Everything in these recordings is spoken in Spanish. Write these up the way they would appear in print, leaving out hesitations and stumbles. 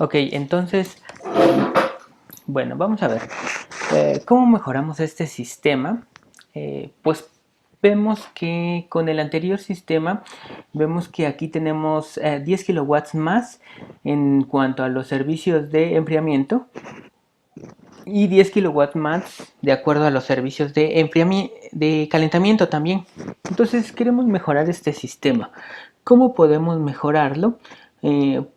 Ok, entonces, bueno, vamos a ver. ¿Cómo mejoramos este sistema? Pues vemos que con el anterior sistema, vemos que aquí tenemos 10 kilowatts más en cuanto a los servicios de enfriamiento y 10 kilowatts más de acuerdo a los servicios de calentamiento también. Entonces queremos mejorar este sistema. ¿Cómo podemos mejorarlo?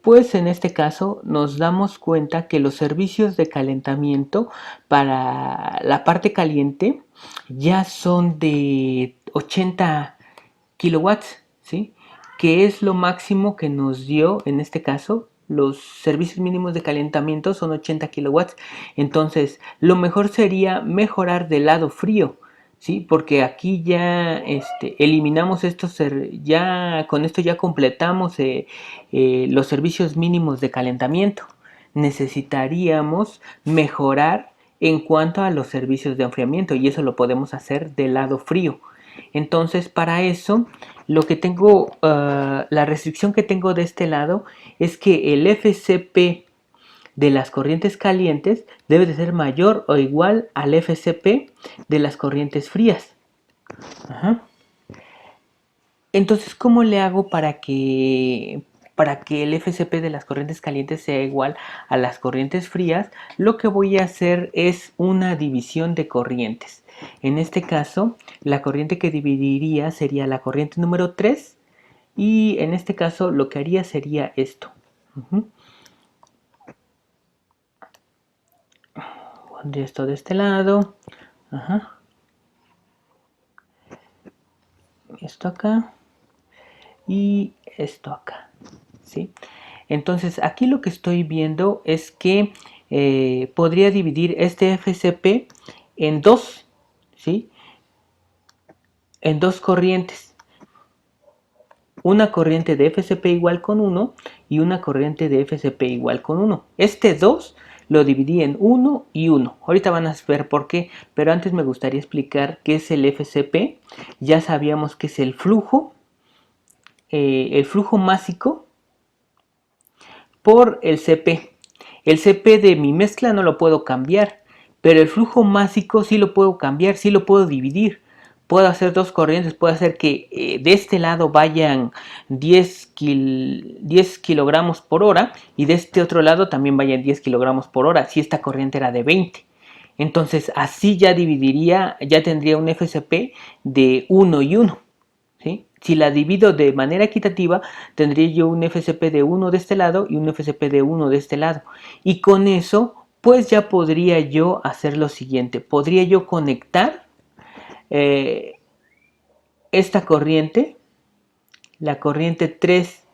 Pues en este caso nos damos cuenta que los servicios de calentamiento para la parte caliente ya son de 80 kilowatts, ¿sí? Que es lo máximo que nos dio en este caso. Los servicios mínimos de calentamiento son 80 kilowatts. Entonces, lo mejor sería mejorar del lado frío, ¿sí? Porque aquí ya eliminamos estos, ya con esto ya completamos los servicios mínimos de calentamiento. Necesitaríamos mejorar en cuanto a los servicios de enfriamiento y eso lo podemos hacer del lado frío. Entonces, para eso, lo que tengo, la restricción que tengo de este lado es que el FCP de las corrientes calientes debe de ser mayor o igual al FCP de las corrientes frías. Ajá. Entonces, ¿cómo le hago para que el FCP de las corrientes calientes sea igual a las corrientes frías? Lo que voy a hacer es una división de corrientes. En este caso, la corriente que dividiría sería la corriente número 3 y en este caso lo que haría sería esto. Pondría esto de este lado. Ajá. Esto acá y esto acá, ¿sí? Entonces aquí lo que estoy viendo es que podría dividir este FCP en dos, ¿sí? En dos corrientes. Una corriente de FCP igual con 1 y una corriente de FCP igual con 1. Este 2 lo dividí en 1 y 1. Ahorita van a ver por qué, pero antes me gustaría explicar qué es el FCP. Ya sabíamos que es el flujo másico por el CP. El CP de mi mezcla no lo puedo cambiar, pero el flujo másico sí lo puedo cambiar, sí lo puedo dividir. Puedo hacer dos corrientes, puedo hacer que de este lado vayan 10 kilogramos por hora y de este otro lado también vayan 10 kilogramos por hora, si esta corriente era de 20. Entonces así ya dividiría, ya tendría un FCP de 1 y 1. ¿Sí? Si la divido de manera equitativa, tendría yo un FCP de 1 de este lado y un FCP de 1 de este lado. Y con eso, pues ya podría yo hacer lo siguiente. Podría yo conectar esta corriente, la corriente 3,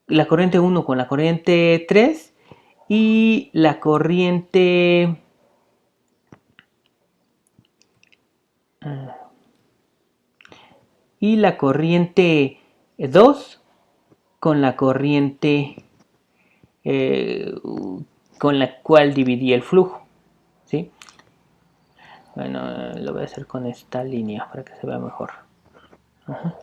la corriente 1 con la corriente 3 y la corriente... y la corriente 2 con la corriente con la cual dividí el flujo, ¿sí? Bueno, lo voy a hacer con esta línea para que se vea mejor. Ajá.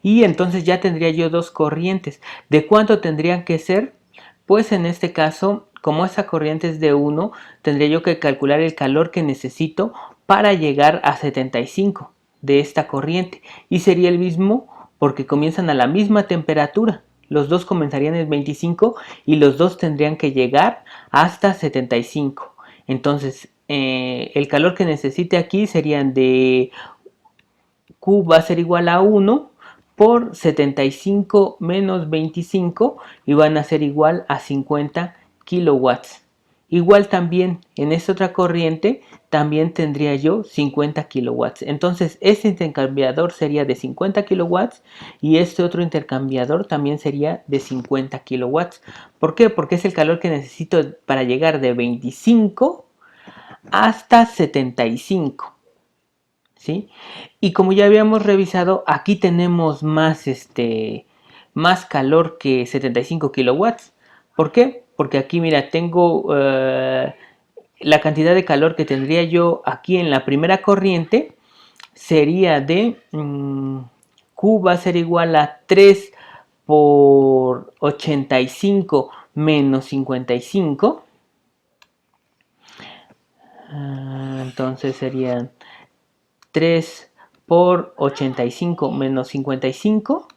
Y entonces ya tendría yo dos corrientes. ¿De cuánto tendrían que ser? Pues en este caso, como esa corriente es de 1, tendría yo que calcular el calor que necesito para llegar a 75 de esta corriente. Y sería el mismo porque comienzan a la misma temperatura. Los dos comenzarían en 25 y los dos tendrían que llegar hasta 75. Entonces, el calor que necesite aquí serían de Q va a ser igual a 1 por 75 menos 25 y van a ser igual a 50 kilowatts. Igual también en esta otra corriente también tendría yo 50 kilowatts. Entonces este intercambiador sería de 50 kilowatts y este otro intercambiador también sería de 50 kilowatts. ¿Por qué? Porque es el calor que necesito para llegar de 25 hasta 75. ¿Sí? Y como ya habíamos revisado, aquí tenemos más calor que 75 kilowatts. ¿Por qué? Porque aquí, mira, tengo la cantidad de calor que tendría yo aquí en la primera corriente sería de Q va a ser igual a 3 por 85 menos 55. Entonces serían 3 por 85 menos 55.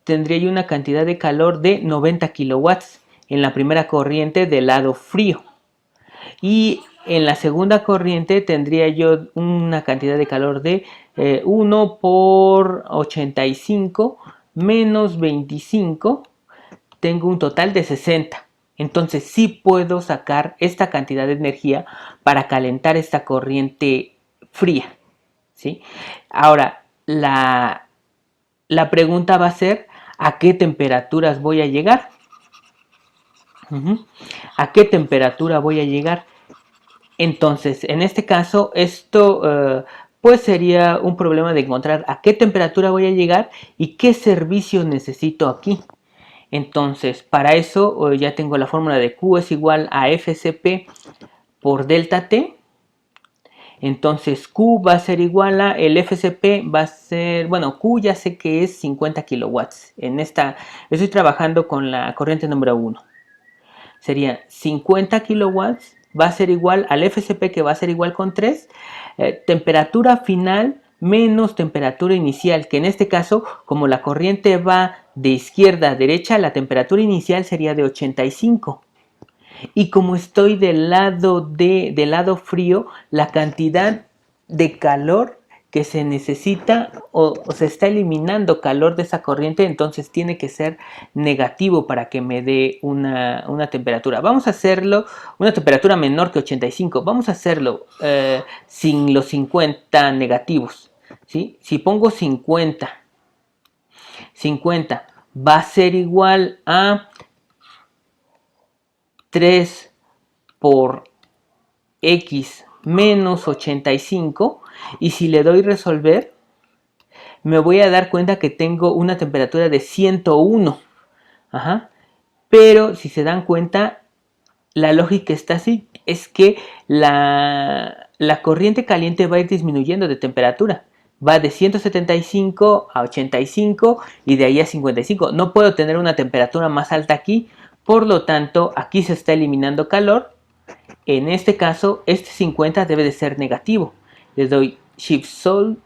Tendría yo una cantidad de calor de 90 kilowatts en la primera corriente del lado frío. Y en la segunda corriente tendría yo una cantidad de calor de 1 por 85 menos 25. Tengo un total de 60. Entonces sí puedo sacar esta cantidad de energía para calentar esta corriente fría, ¿sí? Ahora, la pregunta va a ser, ¿a qué temperaturas voy a llegar? ¿A qué temperatura voy a llegar? Entonces, en este caso, esto pues sería un problema de encontrar a qué temperatura voy a llegar y qué servicio necesito aquí. Entonces, para eso ya tengo la fórmula de Q es igual a FCP por delta T. Entonces, Q va a ser igual a el FCP va a ser, bueno, Q ya sé que es 50 kilowatts. Estoy trabajando con la corriente número 1. Sería 50 kilowatts, va a ser igual al FCP que va a ser igual con 3. Temperatura final menos temperatura inicial, que en este caso, como la corriente va de izquierda a derecha, la temperatura inicial sería de 85. Y como estoy del lado frío, la cantidad de calor que se necesita o se está eliminando calor de esa corriente, entonces tiene que ser negativo para que me dé una temperatura. Vamos a hacerlo, una temperatura menor que 85. Vamos a hacerlo sin los 50 negativos, ¿sí? Si pongo 50 va a ser igual a 3 por x menos 85, y si le doy resolver me voy a dar cuenta que tengo una temperatura de 101. Pero si se dan cuenta, la lógica está así, es que la corriente caliente va a ir disminuyendo de temperatura, va de 175 a 85 y de ahí a 55. No puedo tener una temperatura más alta aquí, por lo tanto aquí se está eliminando calor. En este caso, este 50 debe de ser negativo. Le doy Shift Sol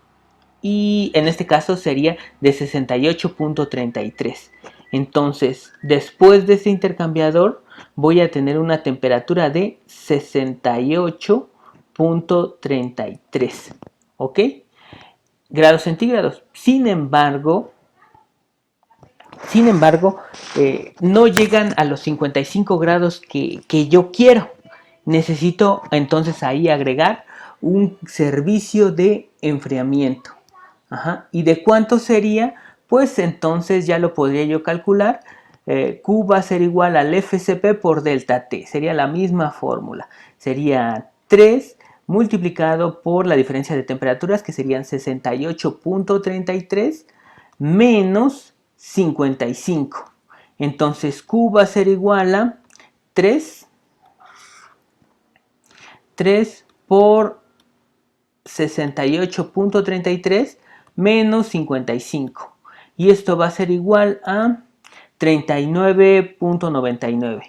y en este caso sería de 68.33. Entonces, después de este intercambiador, voy a tener una temperatura de 68.33. ¿Ok? Grados centígrados. Sin embargo, no llegan a los 55 grados que yo quiero. Necesito entonces ahí agregar un servicio de enfriamiento. ¿Y de cuánto sería? Pues entonces ya lo podría yo calcular. Q va a ser igual al FCP por delta T. Sería la misma fórmula. Sería 3 multiplicado por la diferencia de temperaturas, que serían 68.33 menos 55. Entonces Q va a ser igual a 3 por 68.33 menos 55. Y esto va a ser igual a 39.99.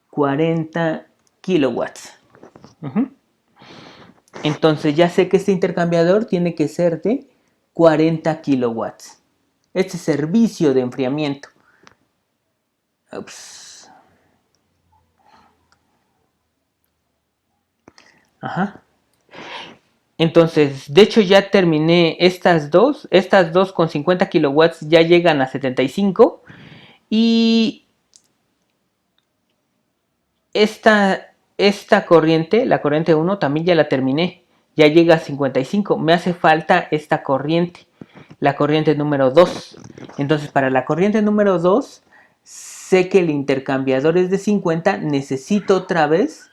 40 kilowatts. Entonces ya sé que este intercambiador tiene que ser de 40 kilowatts. Este servicio de enfriamiento. Ups. Entonces, de hecho ya terminé estas dos con 50 kilowatts ya llegan a 75 y esta corriente, la corriente 1, también ya la terminé, ya llega a 55, me hace falta esta corriente, la corriente número 2. Entonces, para la corriente número 2, sé que el intercambiador es de 50, necesito otra vez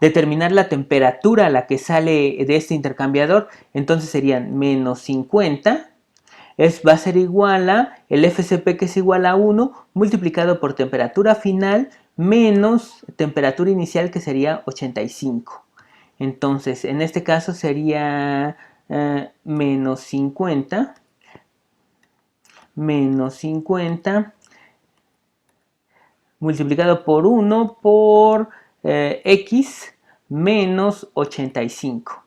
determinar la temperatura a la que sale de este intercambiador. Entonces serían menos 50 va a ser igual a el FCP, que es igual a 1, multiplicado por temperatura final menos temperatura inicial, que sería 85. Entonces, en este caso sería menos 50 multiplicado por 1 por X menos 85.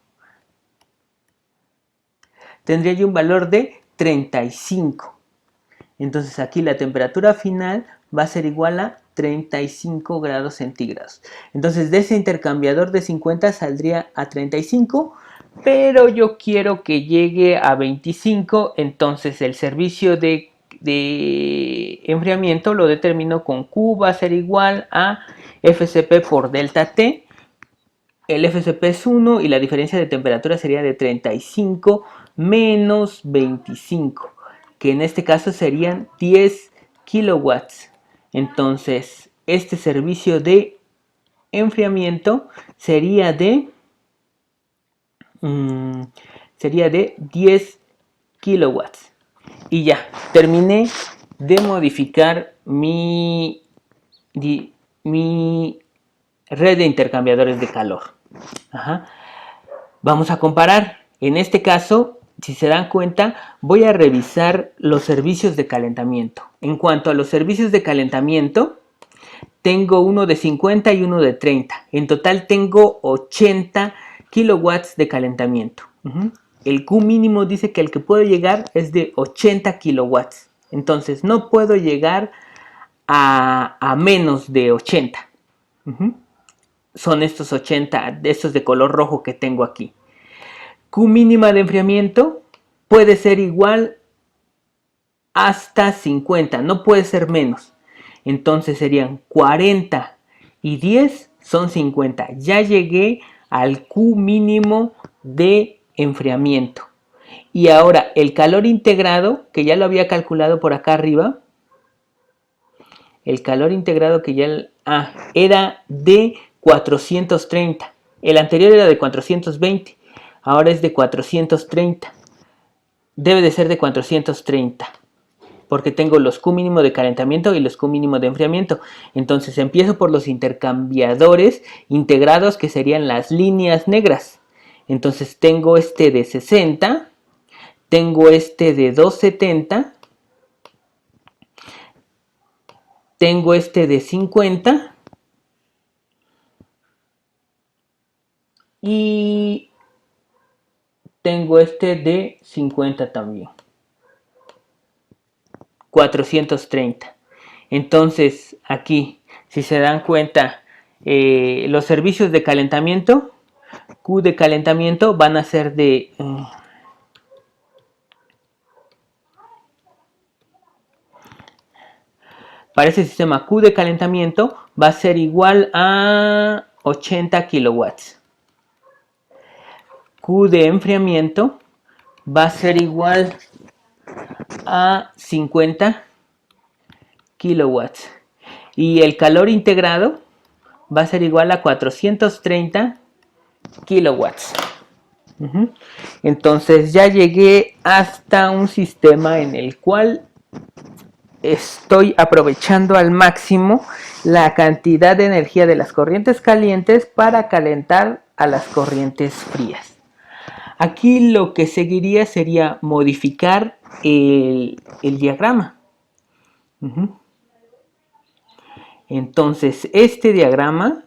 Tendría yo un valor de 35. Entonces aquí la temperatura final va a ser igual a 35 grados centígrados. Entonces de ese intercambiador de 50 saldría a 35, pero yo quiero que llegue a 25. Entonces el servicio de enfriamiento lo determino con Q, va a ser igual a FCP por delta T. El FCP es 1 y la diferencia de temperatura sería de 35 menos 25, que en este caso serían 10 kilowatts. Entonces, este servicio de enfriamiento sería de 10 kilowatts. Y ya, terminé de modificar mi red de intercambiadores de calor. Ajá. Vamos a comparar. En este caso, si se dan cuenta, voy a revisar los servicios de calentamiento. En cuanto a los servicios de calentamiento, tengo uno de 50 y uno de 30. En total tengo 80 kilowatts de calentamiento. El Q mínimo dice que el que puedo llegar es de 80 kilowatts. Entonces no puedo llegar a menos de 80. Son estos 80, estos de color rojo que tengo aquí. Q mínima de enfriamiento puede ser igual hasta 50, no puede ser menos. Entonces serían 40 y 10 son 50. Ya llegué al Q mínimo de enfriamiento. Y ahora el calor integrado, que ya lo había calculado por acá arriba. El calor integrado que ya era de 430. El anterior era de 420. Ahora es de 430. Debe de ser de 430. Porque tengo los Q mínimo de calentamiento y los Q mínimo de enfriamiento. Entonces empiezo por los intercambiadores integrados, que serían las líneas negras. Entonces tengo este de 60. Tengo este de 270. Tengo este de 50. Y tengo este de 50 también. 430. Entonces aquí, si se dan cuenta, los servicios de calentamiento, Q de calentamiento, van a ser de... para ese sistema Q de calentamiento va a ser igual a 80 kilowatts. Q de enfriamiento va a ser igual a 50 kilowatts. Y el calor integrado va a ser igual a 430 kilowatts. Entonces ya llegué hasta un sistema en el cual estoy aprovechando al máximo la cantidad de energía de las corrientes calientes para calentar a las corrientes frías. Aquí lo que seguiría sería modificar el diagrama. Entonces este diagrama